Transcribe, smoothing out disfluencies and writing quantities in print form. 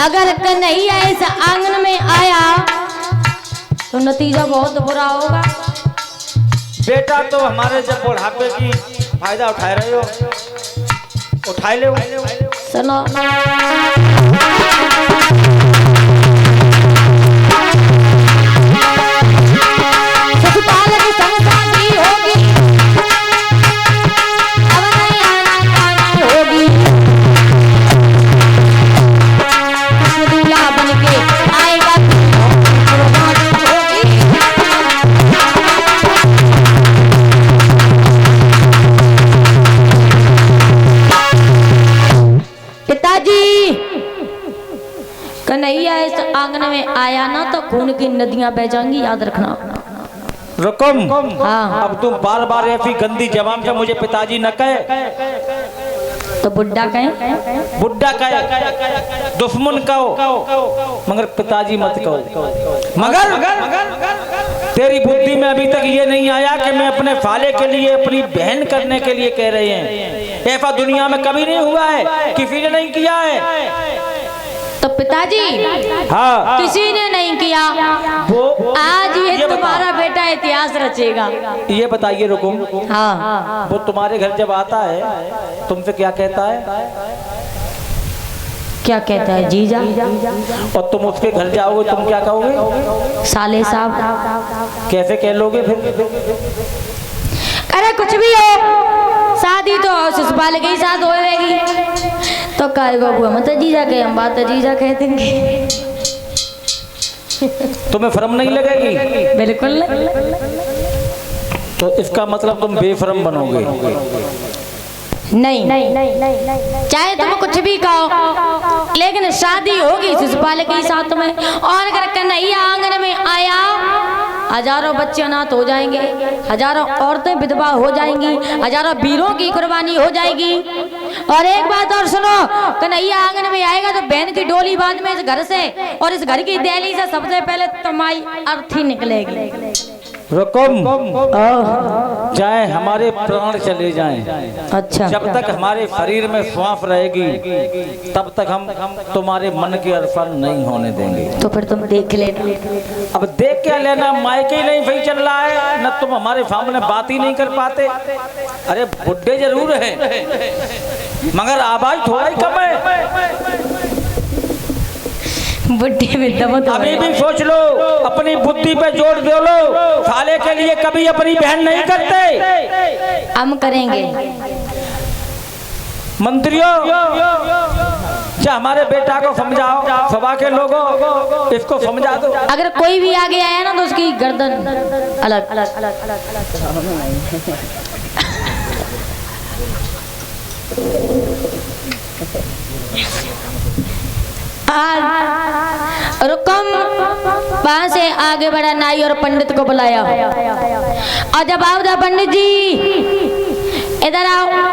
अगर कन्हैया इस आंगन में आया तो नतीजा बहुत बुरा होगा। बेटा तो हमारे जब बुढ़ापे की फायदा उठा रहे हो, उठाए ले। सुनो ससुराल की संसारी होगी, अब नहीं आना जाना होगी। दूल्हा बन के आएगा पिताजी। कन्हैया इस आंगन में आया ना तो खून की नदियां बह जाएंगी, याद रखना। रुकम। हाँ। अब तुम बार बार ऐसी गंदी जबान से मुझे पिताजी न कहे तो बुड्ढा कहे, बुड्ढा कहे, दुश्मन कहो, मगर पिताजी मत कहो। मगर तेरी बुद्धि में अभी तक ये नहीं आया कि मैं अपने फाले के लिए, अपनी बहन करने के लिए कह रहे हैं। ऐसा दुनिया में कभी नहीं हुआ है, किसी ने नहीं किया है। तो पिताजी हाँ, किसी ने नहीं किया, वो आज ये तुम्हारा बेटा इतिहास रचेगा। ये बताइए रुकुम। हाँ। वो तुम्हारे घर जब आता है तुमसे क्या कहता है? क्या कहता है? जीजा। और तुम उसके घर जाओगे तुम क्या कहोगे? साले साहब। कैसे कह लोगे फिर? अरे कुछ भी हो, शादी तो ससुराल के ही साथ होएगी तो कहेगा बुआ मत जीजा के, हम बात जीजा कह देंगे। तुम्हें शर्म नहीं लगेगी? बिल्कुल। तो इसका मतलब तुम बेशर्म बनोगे। नहीं, चाहे तुम कुछ भी कहो, लेकिन शादी होगी ससुराल के साथ में। और अगर कन्हैया आंगन में आया, हजारों बच्चे अनाथ हो जाएंगे, हजारों औरतें विधवा हो जाएंगी, हजारों वीरों की कुर्बानी हो जाएगी। और एक बात और सुनो, कन्हैया आंगन में आएगा तो बहन की डोली बाद में इस घर से और इस घर की दहली से सबसे पहले तुम्हारी अर्थी निकलेगी। रुकुम। चाहे हमारे प्राण चले जाएं, अच्छा, जब तक हमारे शरीर में श्वास रहेगी तब तक हम तुम्हारे मन की अर्पण नहीं होने देंगे। तो फिर तुम देख लेना। अब देख क्या लेना, मायके ही नहीं सही चल रहा है, न तुम हमारे सामने बात ही नहीं कर पाते। अरे बुड्ढे जरूर हैं मगर आवाज थोड़ा ही कम है। बुढ़े में दम तो अभी भी सोच लो, अपनी बुद्धि पे जोर दे लो। साले के लिए कभी अपनी बहन नहीं करते, हम करेंगे। मंत्रियों हमारे बेटा को समझाओ, सभा के लोगों इसको समझा दो। अगर कोई भी आगे आया ना तो उसकी गर्दन अलग अलग अलग रुकम। वहां से आगे बढ़ा नाई और पंडित को बुलाया। और जब आओ पंडित जी इधर आओ।